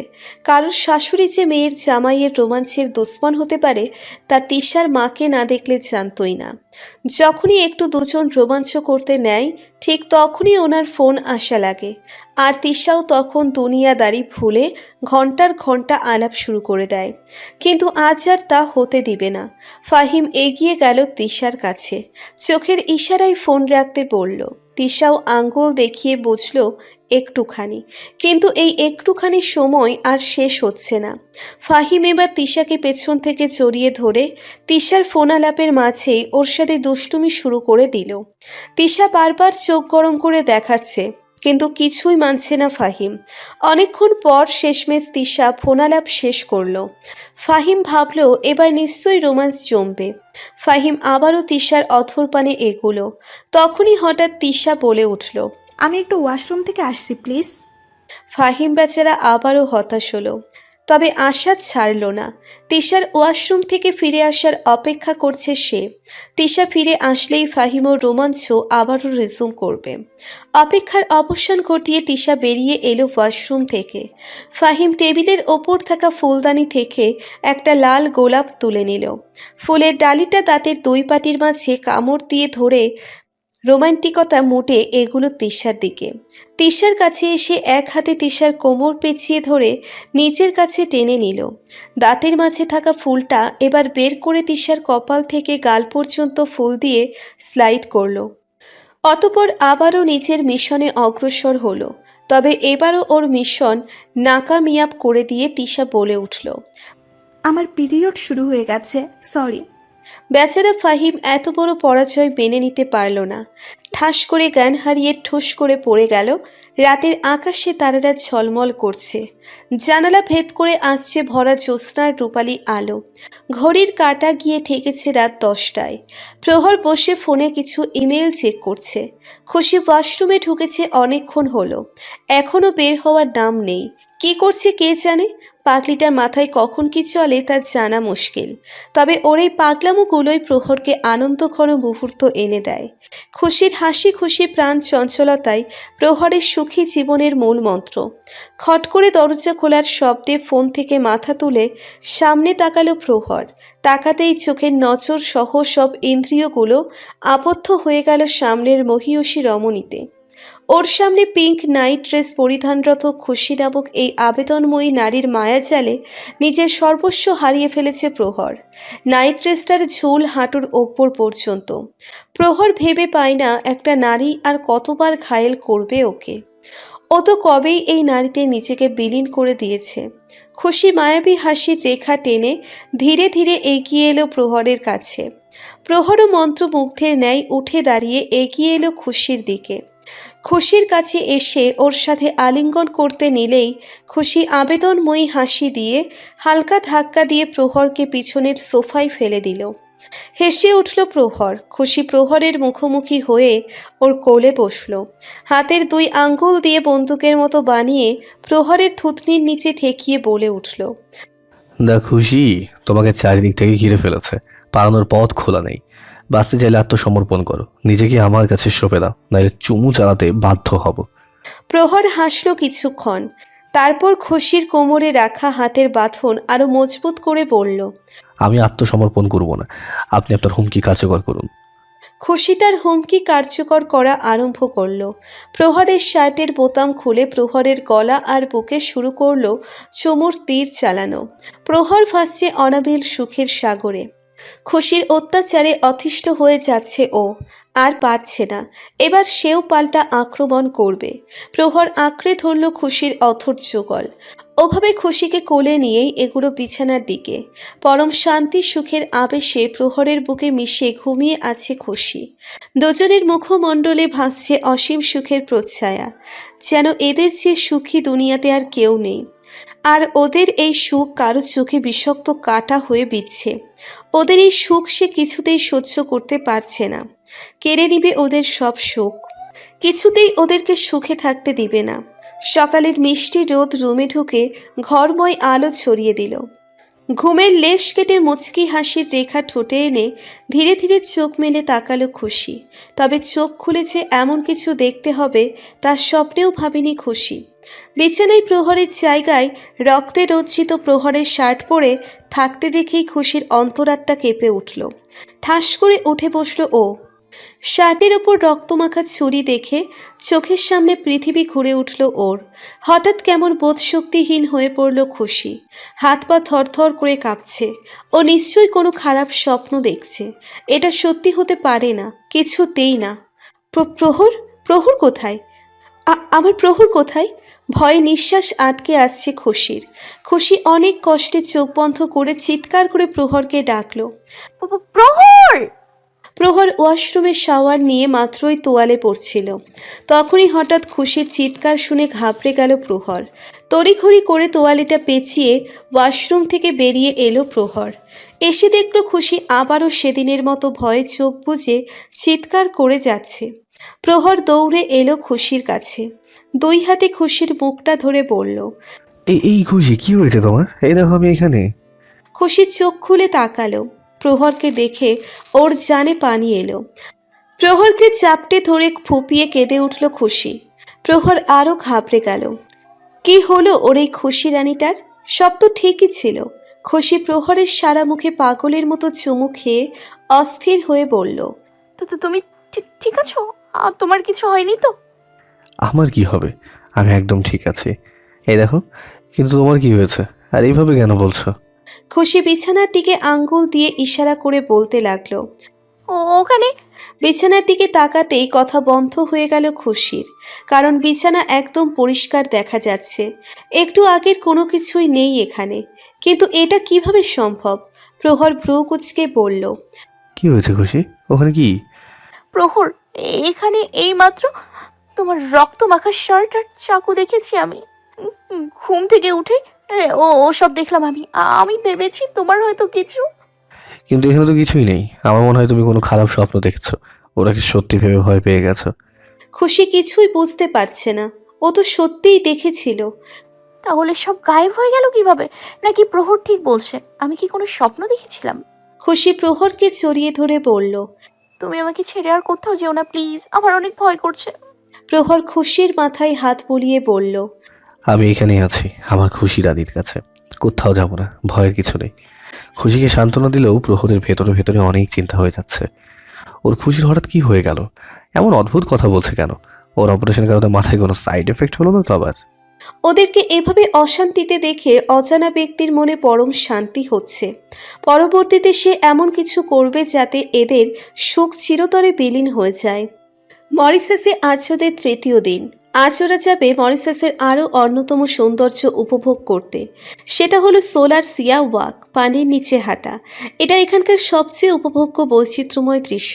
কারোর শাশুড়ি যে মেয়ের জামাইয়ের রোমাঞ্চের দুশ্মন হতে পারে তা তিশার মাকে না দেখলে জানতই না। যখনই একটু দুজন রোমাঞ্চ করতে নেয় ঠিক তখনই ওনার ফোন আসা লাগে। আর তিশাও তখন দুনিয়াদারি ভুলে ঘন্টার ঘন্টা আলাপ শুরু করে দেয়। কিন্তু আজ আর তা হতে দিবে না। ফাহিম এগিয়ে গেল তিশার কাছে। চোখের ইশারায় ফোন রাখতে বলল। তিশাও আঙ্গুল দেখিয়ে বুঝল একটুখানি, কিন্তু এই একটুখানি সময় আর শেষ হচ্ছে না। ফাহিম এবার তিশাকে পেছন থেকে জড়িয়ে ধরে তিশার ফোন আলাপের মাঝেই ওর সাথে দুষ্টুমি শুরু করে দিল। তিশা বারবার চোখ গরম করে দেখাচ্ছে, কিন্তু কিছুই মানছে না ফাহিম। অনেকক্ষণ পর শেষমেশ তিশা ফোনালাপ শেষ করলো। ফাহিম ভাবল এবার নিশ্চয়ই রোমান্স জমবে। ফাহিম আবারও তিশার অথর পানে এগুলো। তখনই হঠাৎ তিশা বলে উঠল, আমি একটু ওয়াশরুম থেকে আসছি প্লিজ। ফাহিম বেচারা আবারও হতাশ হলো। তবে আশা ছাড়ল না। তিশার ওয়াশরুম থেকে ফিরে আসার অপেক্ষা করছে সে। তিশা ফিরে আসলেই ফাহিম ও রোমাঞ্চ আবারও রিজুম করবে। অপেক্ষার অবসান ঘটিয়ে তিশা বেরিয়ে এলো ওয়াশরুম থেকে। ফাহিম টেবিলের ওপর থাকা ফুলদানি থেকে একটা লাল গোলাপ তুলে নিল। ফুলের ডালিটা দাঁতের দুই পাটির মাঝে কামড় দিয়ে ধরে রোমান্টিকতা মুটে এগুলো তিশার দিকে। তিশার কাছে এসে এক হাতে তিশার কোমর পেঁচিয়ে ধরে নিজের কাছে টেনে নিল। দাঁতের মাঝে থাকা ফুলটা এবার বের করে তিশার কপাল থেকে গাল পর্যন্ত ফুল দিয়ে স্লাইড করলো। অতপর আবারও নিজের মিশনে অগ্রসর হলো। তবে এবারও ওর মিশন নাকামিয়াব করে দিয়ে তিশা বলে উঠল, আমার পিরিয়ড শুরু হয়ে গেছে, সরি। বেচারা ফাহিম এত বড় পরাজয় মেনে নিতে পারল না। ঠাস করে জ্ঞান হারিয়ে ঠুস করে পড়ে গেল। রাতের আকাশে তারারা ঝলমল করছে। জানালা ভেদ করে আসছে ভরা জ্যোৎস্নার রূপালী আলো। ঘড়ির কাঁটা গিয়ে ঠেকেছে রাত 10টায়। প্রহর বসে ফোনে কিছু ইমেল চেক করছে। খুশি ওয়াশরুমে ঢুকেছে অনেকক্ষণ হলো, এখনো বের হওয়ার নাম নেই। কি করছে কে জানে। পাগলিটার মাথায় কখন কি চলে তা জানা মুশকিল। তবে ওর এই পাগলামোগুলোই প্রহরকে আনন্দঘন মুহূর্ত এনে দেয়। খুশির হাসি খুশি প্রাণ চঞ্চলতাই প্রহরের সুখী জীবনের মূল মন্ত্র। খট করে দরজা খোলার শব্দে ফোন থেকে মাথা তুলে সামনে তাকালো প্রহর। তাকাতেই চোখের নজর সহ সব ইন্দ্রিয়গুলো আবদ্ধ হয়ে গেল সামনের মহিয়সী রমণীতে। ওর সামনে পিঙ্ক নাইট ড্রেস পরিধানরত খুশি নামক এই আবেদনময়ী নারীর মায়াজালে নিজের সর্বস্ব হারিয়ে ফেলেছে প্রহর। নাইট ড্রেসটার ঝুল হাঁটুর ওপর পর্যন্ত। প্রহর ভেবে পায় না একটা নারী আর কতবার ঘায়েল করবে ওকে। ও তো কবেই এই নারীতে নিজেকে বিলীন করে দিয়েছে। খুশি মায়াবী হাসির রেখা টেনে ধীরে ধীরে এগিয়ে এলো প্রহরের কাছে। প্রহরও মন্ত্রমুগ্ধের ন্যায় উঠে দাঁড়িয়ে এগিয়ে এলো খুশির দিকে। খুশির কাছে এসে ওর সাথে আলিঙ্গন করতে নিলেই খুশি আবেদনময়ী হাসি দিয়ে হালকা ধাক্কা দিয়ে প্রহরকে পিছনের সোফায় ফেলে দিল। হেসে উঠল প্রহর। খুশি প্রহরের মুখোমুখি হয়ে ওর কোলে বসল। হাতের 2 আঙ্গুল দিয়ে বন্দুকের মতো বানিয়ে প্রহরের থুতনির নিচে ঠেকিয়ে বলে উঠল, দা খুশি তোমাকে চারিদিক থেকে ঘিরে ফেলেছে, পালানোর পথ খোলা নেই। বাঁচতে চাইলে আত্মসমর্পণ করো, নিজেকে আমার কাছে সঁপে দাও, নাহলে চুমু চালাতে বাধ্য হব। প্রহর হাসল কিছুক্ষণ, তারপর খুশির কোমরে রাখা হাতের বাঁধন আরো মজবুত করে বলল, আমি আত্মসমর্পণ করব না, আপনি আপনার হুমকি কার্যকর করুন। খুশি তার হুমকি কার্যকর করা আরম্ভ করল। প্রহরের শার্টের বোতাম খুলে প্রহরের গলা আর বুকে শুরু করলো চুমুর তীর চালানো। প্রহর ভাসছে অনাবিল সুখের সাগরে। খুশির অত্যাচারে অতিষ্ঠ হয়ে যাচ্ছে ও, আর পারছে না। এবার সেও পাল্টা আক্রমণ করবে। প্রহর আঁকড়ে ধরল খুশির অথর যুগল। ওভাবে খুশিকে কোলে নিয়েই এগুলো বিছানার দিকে। পরম শান্তি সুখের আবেশে প্রহরের বুকে মিশে ঘুমিয়ে আছে খুশি। দুজনের মুখমণ্ডলে ভাসছে অসীম সুখের প্রচ্ছায়া, যেন এদের চেয়ে সুখী দুনিয়াতে আর কেউ নেই। আর ওদের এই সুখ কারো চোখে বিষাক্ত কাঁটা হয়ে বিচ্ছে। ওদের এই সুখ সে কিছুতেই সহ্য করতে পারছে না। কেড়ে নিবে ওদের সব সুখ, কিছুতেই ওদেরকে সুখে থাকতে দিবে না। সকালের মিষ্টি রোদ রুমে ঢুকে ঘরময় আলো ছড়িয়ে দিল। ঘুমের লেশ কেটে মুচকি হাসির রেখা ঠোঁটে এনে ধীরে ধীরে চোখ মেলে তাকালো খুশি। তবে চোখ খুলেছে এমন কিছু দেখতে হবে তা স্বপ্নেও ভাবেনি খুশি। বিছানায় প্রহরের জায়গায় রক্তে রঞ্জিত প্রহরের শার্ট পরে থাকতে দেখেই খুশির অন্তরাত্মা কেঁপে উঠল। ঠাস করে উঠে বসল ও। শার্টের ওপর রক্তমাখা ছুরি দেখে চোখের সামনে পৃথিবী ঘুরে উঠল ওর। হঠাৎ কেমন বোধশক্তিহীন হয়ে পড়ল খুশি। হাত পা থরথর করে কাঁপছে। ও নিশ্চয়ই কোনো খারাপ স্বপ্ন দেখছে। এটা সত্যি হতে পারে না, কিছুতেই না। প্রহর প্রহর কোথায়? আমার প্রহর কোথায়? ভয়ে নিঃশ্বাস আটকে আসছে খুশির। খুশি অনেক কষ্টে চোখ বন্ধ করে চিৎকার করে প্রহরকে ডাকলো। প্রহর! প্রহর ওয়াশরুমে শাওয়ার নিয়ে মাত্রই তোয়ালে পড়ছিল। তখনই হঠাৎ খুশির চিৎকার শুনে ঘাবড়ে গেল প্রহর। তড়িঘড়ি করে তোয়ালেটা পেঁচিয়ে ওয়াশরুম থেকে বেরিয়ে এলো প্রহর। এসে দেখল খুশি আবারও সেদিনের মতো ভয়ে চোখ বুজে চিৎকার করে যাচ্ছে। প্রহর দৌড়ে এলো খুশির কাছে। 2 হাতে খুশির মুখটা ধরে বলল, এই খুশি কি হয়েছে তোমার? এই দেখো আমি এখানে। খুশি চোখ খুলে তাকালো। প্রহরকে দেখে ওর জানে পানি এলো। প্রহরকে চাপটে ধরে ফুপিয়ে কেঁদে উঠল খুশি। প্রহর আরও ঘাবড়ে গেল। কি হলো ওর এই খুশি রানীটার? সব তো ঠিকই ছিল। খুশি প্রহরের সারা মুখে পাগলের মতো চুমু খেয়ে অস্থির হয়ে বলল, তো তুমি ঠিক আছো? তোমার কিছু হয়নি তো? আমার কি হবে, আমি একদম ঠিক আছি। এই দেখো, কিন্তু তোমার কি হয়েছে আর এইভাবে কেন বলছো? খুশি বিছানার দিকে আঙ্গুল দিয়ে ইশারা করে বলতে লাগলো। ওখানে। বিছানার দিকে তাকাতেই কথা বন্ধ হয়ে গেল খুশির। কারণ বিছানা একদম পরিষ্কার দেখা যাচ্ছে। একটু আগের কোনো কিছুই নেই এখানে। কিন্তু এটা কিভাবে সম্ভব? প্রহর ভ্রু কুঁচকে বলল, কি হয়েছে খুশি, ওখানে কি? প্রহর, এখানে এই মাত্র তোমার রক্ত মাখা শার্ট আর চাকু দেখেছি আমি। ঘুম থেকে উঠে সব দেখলাম আমি। আমি ভেবেছি তোমার হয়তো কিছু। কিন্তু এখানে তো কিছুই নেই। আমার মনে হয় তুমি কোনো খারাপ স্বপ্ন দেখেছো, ওটাকে সত্যি ভেবে ভয় পেয়ে গেছো। খুশি কিছুই বুঝতে পারছে না। ও তো সত্যিই দেখেছিল। তাহলে সব গায়েব হয়ে গেল কিভাবে? নাকি প্রহর ঠিক বলছে? আমি কি কোনো স্বপ্ন দেখেছিলাম? খুশি প্রহরকে জড়িয়ে ধরে বলল, তুমি আমাকে ছেড়ে আর কোথাও যেও না প্লিজ, আমার অনেক ভয় করছে। প্রহর খুশির মাথায় হাত বুলিয়ে বলল, আমি এখানেই আছি, আমার খুশি রানীর কাছে, কোথাও যাব না, ভয়ের কিছু নেই। খুশিকে সান্ত্বনা দিলেও প্রহরের ভেতরে ভেতরে অনেক চিন্তা হয়ে যাচ্ছে। ওর খুশির হঠাৎ কি হয়ে গেল? এমন অদ্ভুত কথা বলছে কেন? ওর অপারেশনের কারণে মাথায় কোনো সাইড এফেক্ট হলো না তো আবার? ওদেরকে এভাবে অশান্তিতে দেখে অজানা ব্যক্তির মনে পরম শান্তি হচ্ছে। পরবর্তীতে সে এমন কিছু করবে যাতে এদের সুখ চিরতরে বিলীন হয়ে যায়। মরিসাসে আজ ওদের 3য় দিন। আজ ওরা যাবে মরিসাসের আরও অন্যতম সৌন্দর্য উপভোগ করতে। সেটা হলো সোলার সিয়া ওয়াক, পানির নিচে হাঁটা। এটা এখানকার সবচেয়ে উপভোগ্য বৈচিত্র্যময় দৃশ্য।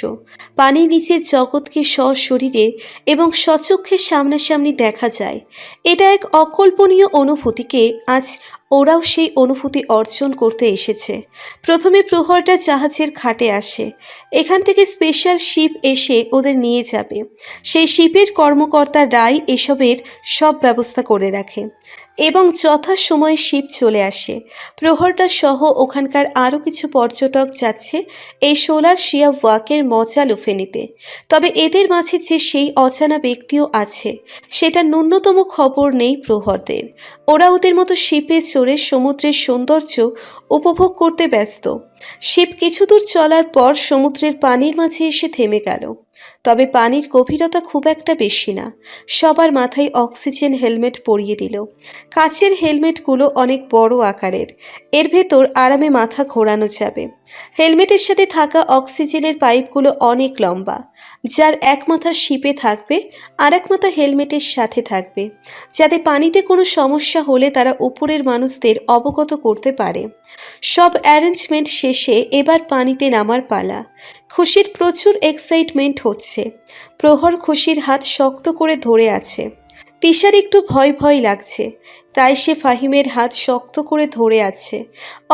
পানির নিচের জগৎকে সশরীরে এবং স্বচক্ষে সামনাসামনি দেখা যায়। এটা এক অকল্পনীয় অনুভূতিকে আজ ওরাও সেই অনুভূতি অর্জন করতে এসেছে। প্রথমে প্রহরটা জাহাজের ঘাটে আসে। এখান থেকে স্পেশাল শিপ এসে ওদের নিয়ে যাবে। সেই শিপের কর্মকর্তা রাই এসবের সব ব্যবস্থা করে রাখে এবং যথাসময়ে শিপ চলে আসে। প্রহরটা সহ ওখানকার আরও কিছু পর্যটক যাচ্ছে এই সোলার শিয়া ওয়াকের মজা লুফে নিতে। তবে এদের মাঝে যে সেই অজানা ব্যক্তিও আছে সেটা ন্যূনতম খবর নেই প্রহরদের। ওরা ওদের মতো শিপে চড়ে সমুদ্রের সৌন্দর্য উপভোগ করতে ব্যস্ত। শিপ কিছু দূর চলার পর সমুদ্রের পানির মাঝে এসে থেমে গেল। তবে পানির গভীরতা খুব একটা বেশি না। সবার মাথায় অক্সিজেন হেলমেট পরিয়ে দিল। কাচের হেলমেটগুলো অনেক বড় আকারের। এর ভেতর আরামে মাথা ঘোরানো যাবে। হেলমেটের সাথে থাকা অক্সিজেনের পাইপগুলো অনেক লম্বা, যার এক মাথা শিপে থাকবে আর এক মাথা হেলমেটের সাথে থাকবে, যাতে পানিতে কোনো সমস্যা হলে তারা উপরের মানুষদের অবগত করতে পারে। সব অ্যারেঞ্জমেন্ট শেষে এবার পানিতে নামার পালা। খুশির প্রচুর এক্সাইটমেন্ট হচ্ছে। প্রহর খুশির হাত শক্ত করে ধরে আছে। তিশার একটু ভয় ভয় লাগছে, তাই সে ফাহিমের হাত শক্ত করে ধরে আছে।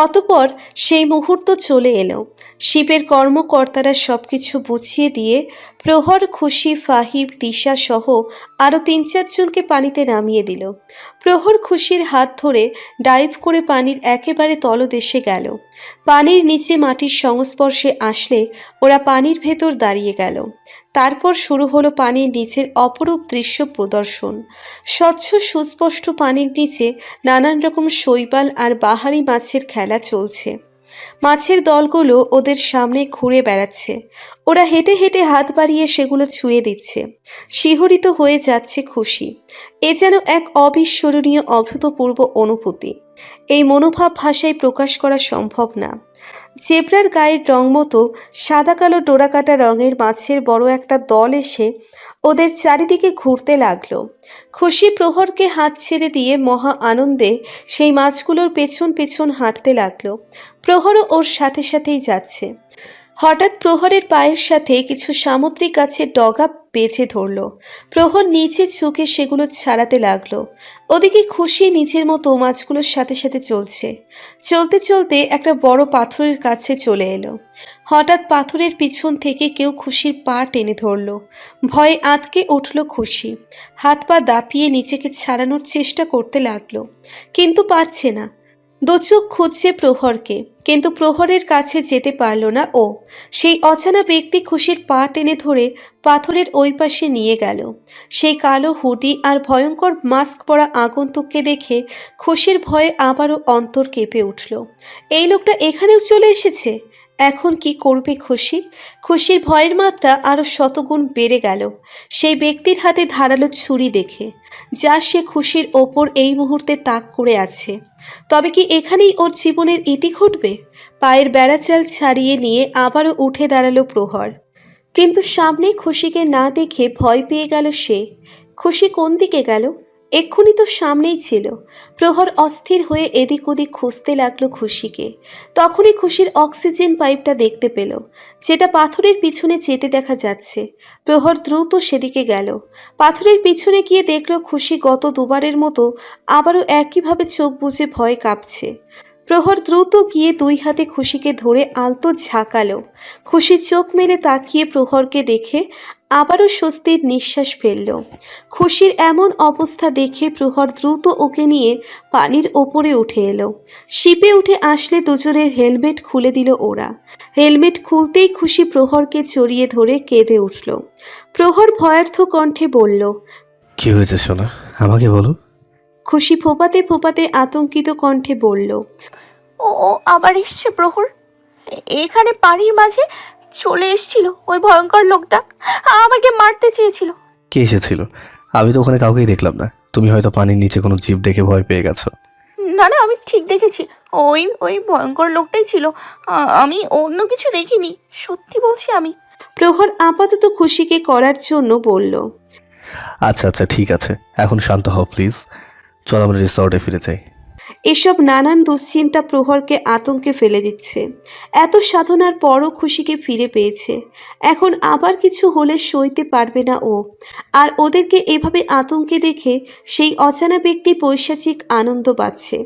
অতঃপর সেই মুহূর্ত চলে এলো। শিপের কর্মকর্তারা সবকিছু বুঝিয়ে দিয়ে প্রহর, খুশি, ফাহিম, তিশা সহ আরও ৩-৪ জনকে পানিতে নামিয়ে দিল। প্রহর খুশির হাত ধরে ডাইভ করে পানির একেবারে তলদেশে গেল। পানির নিচে মাটির সংস্পর্শে আসলে ওরা পানির ভেতর দাঁড়িয়ে গেল। তারপর শুরু হলো পানির নিচের অপরূপ দৃশ্য প্রদর্শন। স্বচ্ছ সুস্পষ্ট পানির নিচে নানান রকম শৈবাল আর বাহারি মাছের খেলা চলছে। মাছের দলগুলো ওদের সামনে ঘুরে বেড়াচ্ছে। ওরা হেঁটে হেঁটে হাত বাড়িয়ে সেগুলো ছুঁয়ে দিচ্ছে। শিহরিত হয়ে যাচ্ছে খুশি। এ যেন এক অবিস্মরণীয় অভূতপূর্ব অনুভূতি। এই মনোভাব ভাষায় প্রকাশ করা সম্ভব না। জেব্রার গায়ের রং মতো সাদা কালো ডোরাকাটা রঙের মাছের বড় একটা দল এসে ওদের চারিদিকে ঘুরতে লাগলো। খুশি প্রহরকে হাত ছেড়ে দিয়ে মহা আনন্দে সেই মাছগুলোর পেছন পেছন হাঁটতে লাগলো। প্রহরও ওর সাথে সাথেই যাচ্ছে। হঠাৎ প্রহরের পায়ের সাথে কিছু সামুদ্রিক গাছের ডগা বেঁচে ধরল। প্রহর নিচে ঝুঁকে সেগুলো ছাড়াতে লাগলো। ওদিকে খুশি নিজের মতো মাছগুলোর সাথে সাথে চলছে। চলতে চলতে একটা বড় পাথরের কাছে চলে এলো। হঠাৎ পাথরের পিছন থেকে কেউ খুশির পা টেনে ধরল। ভয়ে আঁতকে উঠল খুশি। হাত পা দাপিয়ে নিজেকে ছাড়ানোর চেষ্টা করতে লাগলো, কিন্তু পারছে না। দোচোখ খুঁজছে প্রহরকে, কিন্তু প্রহরের কাছে যেতে পারল না ও। সেই অজানা ব্যক্তি খুশির পা টেনে ধরে পাথরের ওই পাশে নিয়ে গেল। সেই কালো হুডি আর ভয়ঙ্কর মাস্ক পরা আগন্তুককে দেখে খুশির ভয়ে আবারও অন্তর কেঁপে উঠল। এই লোকটা এখানেও চলে এসেছে। এখন কি করবে খুশি? খুশির ভয়ের মাত্রা আরও শতগুণ বেড়ে গেল সেই ব্যক্তির হাতে ধারালো ছুরি দেখে, যা সে খুশির ওপর এই মুহূর্তে তাক করে আছে। তবে কি এখানেই ওর জীবনের ইতি ঘটবে? পায়ের বেড়াচাল ছাড়িয়ে নিয়ে আবারও উঠে দাঁড়ালো প্রহর, কিন্তু সামনে খুশিকে না দেখে ভয় পেয়ে গেল সে। খুশি কোন দিকে গেল? এক্ষুনি তো সামনেই ছিল। প্রহর অস্থির হয়ে এদিক ওদিক খুঁজতে লাগলো খুশিকে। তখনই খুশির অক্সিজেন পাইপটা দেখতে পেল, যেটা পাথরের পিছনে যেতে দেখা যাচ্ছে। প্রহর দ্রুত সেদিকে গেল। পাথরের পিছনে গিয়ে দেখল খুশি গত দুবারের মতো আবারও একইভাবে চোখ বুজে ভয়ে কাঁপছে। প্রহর দ্রুত গিয়ে দুই হাতে খুশিকে ধরে আলতো ঝাঁকালো। খুশি চোখ মেলে তাকিয়ে প্রহরকে দেখে আবারও স্বস্তির নিঃশ্বাস ফেলল। খুশির এমন অবস্থা দেখে প্রহর দ্রুত ওকে নিয়ে পানির ওপরে উঠে এলো। শিপে উঠে আসলে দুজনের হেলমেট খুলে দিল ওরা। হেলমেট খুলতেই খুশি প্রহরকে জড়িয়ে ধরে কেঁদে উঠল। প্রহর ভয়ার্থ কণ্ঠে বলল, কি হয়েছে সোনা, আমাকে বলো। খুশি ফোপাতে ফোপাতে আতঙ্কিত কণ্ঠে বলল, ও আবার এসছে প্রহর। এখানে পানির মাঝে চলে এসেছিল ওই ভয়ঙ্কর লোকটা, আমাকে মারতে চেয়েছিল। কে এসেছিল? আমি তো ওখানে কাউকেই দেখলাম না। তুমি হয়তো পানির নিচে কোনো জীব দেখে ভয় পেয়ে গেছো। না না, আমি ঠিক দেখেছি, ওই ওই ভয়ঙ্কর লোকটাই ছিল। আমি অন্য কিছু দেখিনি, সত্যি বলছি আমি। প্রহর আপাতত খুশিকে করার জন্য বলল, আচ্ছা আচ্ছা ঠিক আছে, এখন শান্ত হও প্লিজ। চল আমরা রিসর্টে ফিরে যাই। এসব নানান দুশ্চিন্তা প্রহরকে আতঙ্কে ফেলে দিচ্ছে। এত সাধনার পরও খুশিকে ফিরে পেয়েছে। এখন আবার কিছু হলে সইতে পারবে না ও। আর ওদেরকে এভাবে আতঙ্কে দেখে সেই অজানা ব্যক্তি পৈশাচিক আনন্দ পাচ্ছে।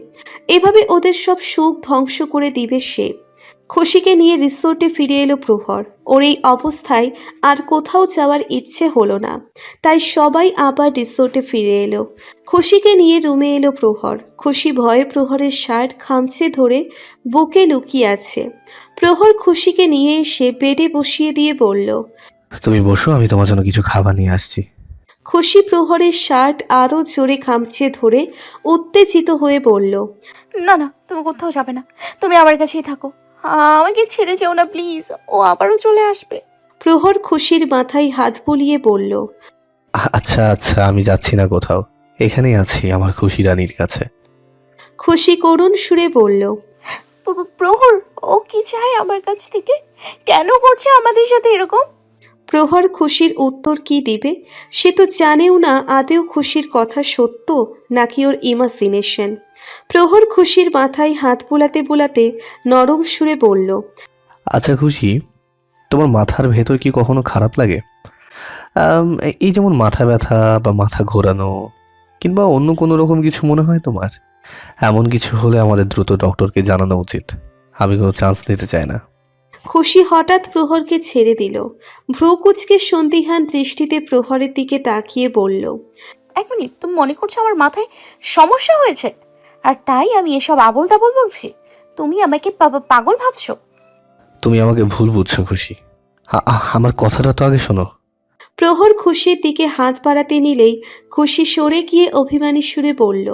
এভাবে ওদের সব সুখ ধ্বংস করে দিবে সে। খুশিকে নিয়ে রিসোর্টে ফিরে এলো প্রহর। ওর এই অবস্থায় আর কোথাও যাওয়ার ইচ্ছে হলো না, তাই সবাই আবার রিসোর্টে ফিরে এলো। খুশিকে নিয়ে রুমে এলো প্রহর। খুশি ভয়ে প্রহরের শার্ট খামচে ধরে বুকে লুকিয়ে আছে। প্রহর খুশিকে নিয়ে এসে বেডে বসিয়ে দিয়ে বলল। তুমি বসো, আমি তোমার জন্য কিছু খাবার নিয়ে আসছি। খুশি প্রহরের শার্ট আরও জোরে খামচে ধরে উত্তেজিত হয়ে বলল। না না, তুমি কোথাও যাবে না, তুমি আমার কাছেই থাকো। আমাকে ছেড়ে যেও না প্লিজ, ও আবারও চলে আসবে। প্রহর খুশির মাথায় হাত বুলিয়ে বলল। আচ্ছা আচ্ছা, আমি যাচ্ছি না কোথাও, এখানেই আছি আমার খুশি রানীর কাছে। খুশি করুণ সুরে বলল। প্রহর, ও কি চায় আমার কাছ থেকে? কেন করছে আমাদের সাথে এরকম? প্রহর খুশির উত্তর কি দিবে? সে তো জানেও না আদেও খুশির কথা সত্য নাকি ওর ইমাজিনেশন। প্রহর খুশির মাথায় হাত বুলাতে বুলাতে নরম সুরে বলল। আচ্ছা খুশি, তোমার মাথার ভেতর কি কখনো খারাপ লাগে? এই যেমন মাথা ব্যথা বা মাথা ঘোরানো কিংবা অন্য কোনো রকম কিছু মনে হয় তোমার? এমন কিছু হলে আমাদের দ্রুত ডক্টরকে জানানো উচিত। আমি কোনো চান্স নিতে চাই না। খুশি হঠাৎ প্রহরকে ছেড়ে দিল। ভ্রু কুঁচকে সন্দিহান দৃষ্টিতে প্রহরের দিকে তাকিয়ে বলল। এক মিনিট, তুমি মনে করছো আমার মাথায় সমস্যা হয়েছে আর তাই আমি এসব আবোল তাবোল বলছি? তুমি আমাকে পাগল ভাবছো? তুমি আমাকে ভুল বুঝছো খুশি। আমার কথাটা তো আগে শোনো। প্রহর খুশির দিকে হাত বাড়াতে নিলেই খুশি সরে গিয়ে অভিমানী সুরে বলল।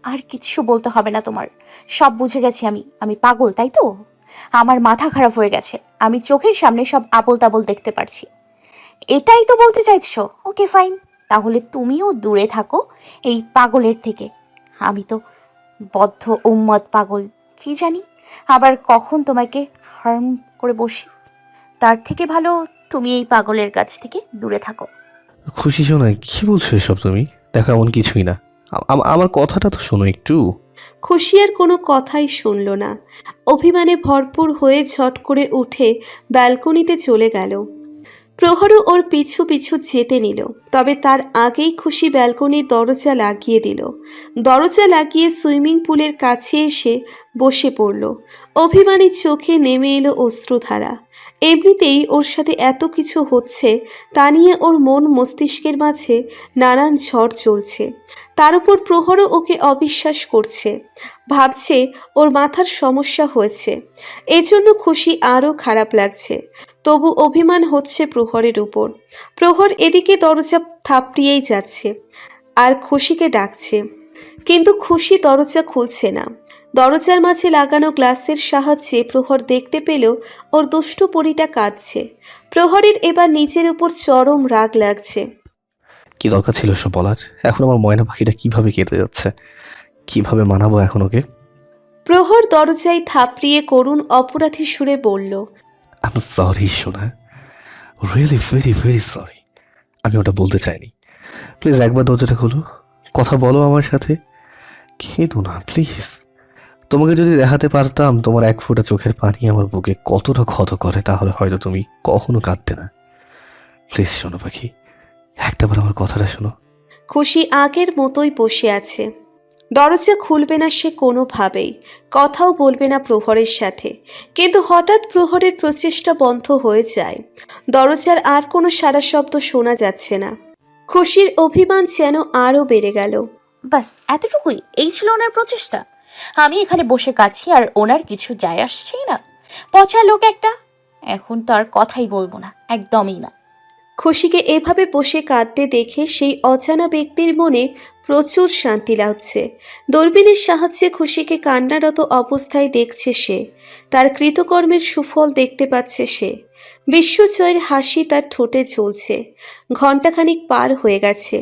আর কিছু বলতে হবে না তোমার, সব বুঝে গেছি আমি। আমি পাগল, তাই তো? আমার মাথা খারাপ হয়ে গেছে, আমি চোখের সামনে সব আবোল তাবোল দেখতে পারছি। এটাই তো বলতে চাইছো? ওকে ফাইন, তাহলে তুমিও দূরে থাকো এই পাগলের থেকে। আমি তো বদ্ধ উম্মত পাগল, কি জানি আবার কখন তোমাকে হার্ম করে বসি। তার থেকে ভালো তুমি এই পাগলের কাছ থেকে দূরে থাকো। খুশি শোনো, কি বলছো এসব তুমি? দেখো এমন কিছুই না। আমার কথাটা তো শোনো একটু। খুশি আর কোনো কথাই শুনল না। অভিমানে ভরপুর হয়ে ঝট করে উঠে ব্যালকনিতে চলে গেল। প্রহরও ওর পিছু পিছু যেতে নিল, তবে তার আগেই খুশি ব্যালকনির দরজা লাগিয়ে দিল। দরজা লাগিয়ে সুইমিং পুলের কাছে এসে বসে পড়ল। অভিমানী চোখে নেমে এলো অশ্রুধারা। এমনিতেই ওর সাথে এত কিছু হচ্ছে, তা নিয়ে ওর মন মস্তিষ্কের মাঝে নানান ঝড় চলছে। তার উপর প্রহরও ওকে অবিশ্বাস করছে, ভাবছে ওর মাথার সমস্যা হয়েছে। এজন্য খুশি আরও খারাপ লাগছে। তবু অভিমান হচ্ছে প্রহরের উপর। প্রহর এদিকে দরজা থাপড়িয়েই যাচ্ছে আর খুশিকে ডাকছে, কিন্তু খুশি দরজা খুলছে না। দরজার মাঝে লাগানো গ্লাসের সাহায্যে প্রহর দেখতে পেল ওর দুষ্টু পরীটা কাঁদছে। প্রহরের এবার নিজের উপর চরম রাগ লাগছে। কি দরকার ছিল সব বলার? এখন আমার ময়না পাখিটা কিভাবে কেঁদে যাচ্ছে, কিভাবে মানাবো এখন ওকে? প্রহর দরজায় থাপড়িয়ে করুণ অপরাধী সুরে বলল। আই সরি সোনা, রিয়েলি ভেরি ভেরি সরি। আমি ওটা বলতে চাইনি। প্লিজ একবার দরজাটা খোলো, কথা বলো আমার সাথে। কেঁদো না প্লিজ। তোমাকে যদি দেখাতে পারতাম তোমার এক ফোঁটা চোখের পানি আমার বুকে কতটা ক্ষত করে, তাহলে হয়তো তুমি কখনো কাঁদতে না। প্লিজ শোনো পাখি, একটাবার আমার কথাটা শোনো। খুশি আগের মতোই বসে আছে। দরজা খুলবে না সে কোনোভাবেই, কথাও বলবে না প্রহরের সাথে। কিন্তু হঠাৎ প্রহরের প্রচেষ্টা বন্ধ হয়ে যায়। দরজার আর কোনো সারা শব্দ শোনা যাচ্ছে না। খুশির অভিমান যেন আরও বেড়ে গেল। বাস এতটুকুই? এই ছিল ওনার প্রচেষ্টা? আমি এখানে বসে কাছি আর ওনার কিছু যায় আসছেই না? পচা লোক একটা। এখন তো আর কথাই বলবো না, একদমই না। খুশিকে এভাবে বসে কাঁদতে দেখে সেই অজানা ব্যক্তির মনে প্রচুর শান্তি লাগছে। দূরবীনের সাহায্যে খুশিকে কান্নারত অবস্থায় দেখছে সে। তার কৃতকর্মের সুফল দেখতে পাচ্ছে সে। বিশ্বজয়ের হাসি তার ঠোঁটে ঝুলছে। ঘণ্টাখানিক পার হয়ে গেছে।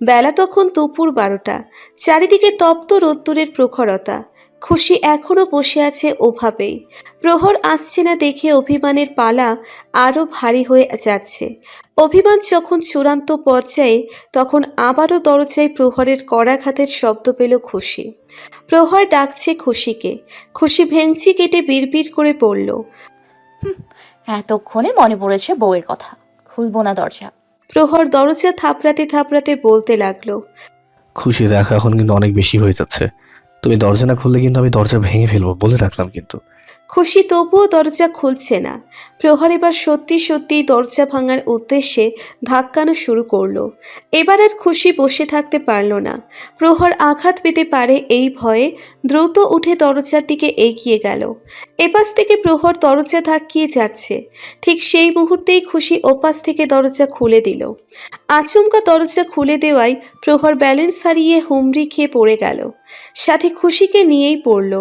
বেলা তখন দুপুর 12টা। চারিদিকে তপ্ত রোদ্দুরের প্রখরতা। খুশি এখনো বসে আছে ওভাবেই। প্রহর আসছে না দেখে অভিমানের পালা আরও ভারী হয়ে যাচ্ছে। অভিমান যখন চূড়ান্ত পর্যায়ে তখন আবারও দরজায় প্রহরের কড়াঘাতের শব্দ পেল খুশি। প্রহর ডাকছে খুশিকে। খুশি ভেংচি কেটে বিড়বিড় করে পড়ল, এতক্ষণে মনে পড়েছে বউয়ের কথা, খুলবো না দরজা। প্রহর দরজা থাপড়াতে থাপড়াতে বলতে লাগলো, খুশি দেখা এখন কিন্তু অনেক বেশি হয়ে যাচ্ছে। তুমি দরজা না খুললে কিন্তু আমি দরজা ভেঙে ফেলবো বলে রাখলাম কিন্তু। খুশি তবুও দরজা খুলছে না। প্রহর এবার সত্যি সত্যিই দরজা ভাঙার উদ্দেশ্যে ধাক্কানো শুরু করলো। এবার আর খুশি বসে থাকতে পারল না। প্রহর আঘাত পেতে পারে এই ভয়ে দ্রুত উঠে দরজার দিকে এগিয়ে গেল। এপাশ থেকে প্রহর দরজা ধাক্কিয়ে যাচ্ছে। ঠিক সেই মুহূর্তেই খুশি ওপাশ থেকে দরজা খুলে দিল। আচমকা দরজা খুলে দেওয়ায় প্রহর ব্যালেন্স হারিয়ে হুমড়ি খেয়ে পড়ে গেল। সাথে খুশিকে নিয়েই পড়ল।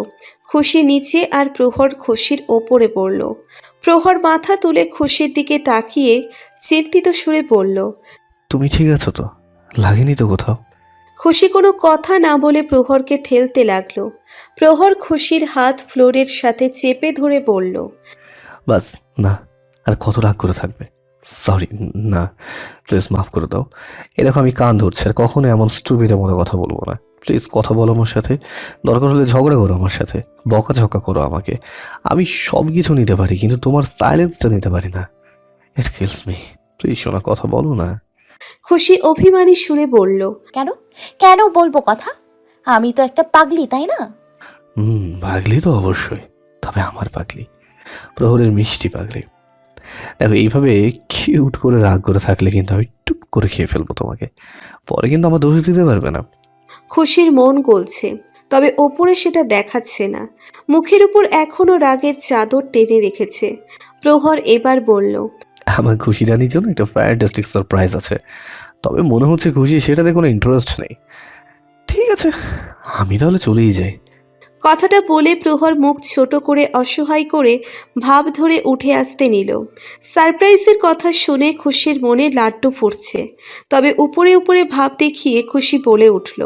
খুশি নিচে আর প্রহর খুশির ওপরে পড়ল। প্রহর মাথা তুলে খুশির দিকে তাকিয়ে চিন্তিত সুরে বলল, তুমি ঠিক আছো তো? লাগেনি তো কোথাও? খুশি কোনো কথা না বলে প্রহরকে ঠেলতে লাগলো। প্রহর খুশির হাত ফ্লোরের সাথে চেপে ধরে বলল, বাস, না আর কত রাগ করে থাকবে? সরি, না প্লিজ মাফ করে দাও। এরকম আমি কান ধরছি আর কখনো এমন স্টুপিডের মতো কথা বলবো না। প্লিজ কথা বলো আমার সাথে, দরকার হলে ঝগড়া করো আমার সাথে, বকাঝকা করো আমাকে। আমি সব কিছু নিতে পারি কিন্তু তোমার সাইলেন্সটা নিতে পারি না। ইট কিলস মি। প্লিজ শোনা, কথা বলো না। খুশি অভিমানী সুরে বলল, কেন কেন বলবো কথা? আমি তো একটা পাগলি, তাই না? পাগলি তো অবশ্যই, তবে আমার পাগলি, প্রহরের মিষ্টি পাগলি। দেখো, এইভাবে কিউট করে রাগ করে থাকলে কিন্তু আমি টুপ করে খেয়ে ফেলবো তোমাকে। পরে কিন্তু আমার দোষ দিতে পারবে না। খুশির মন গলছে, তবে ওপরে সেটা দেখাচ্ছে না। মুখের উপর এখনো রাগের চাদর টেনে রেখেছে। প্রহর এবার বলল, আমার খুশি রানির জন্য একটা ফ্যান্টাস্টিক সারপ্রাইজ আছে, তবে মনে হচ্ছে খুশি সেটাতে কোনো ইন্টারেস্ট নেই। ঠিক আছে, আমি তাহলে চলেই যাই। কথাটা বলে প্রহর মুখ ছোট করে অসহায় করে ভাব ধরে উঠে আসতে নিল। সারপ্রাইজের কথা শুনে খুশির মনে লাড্ডু ফুটছে, তবে উপরে উপরে ভাব দেখিয়ে খুশি বলে উঠল,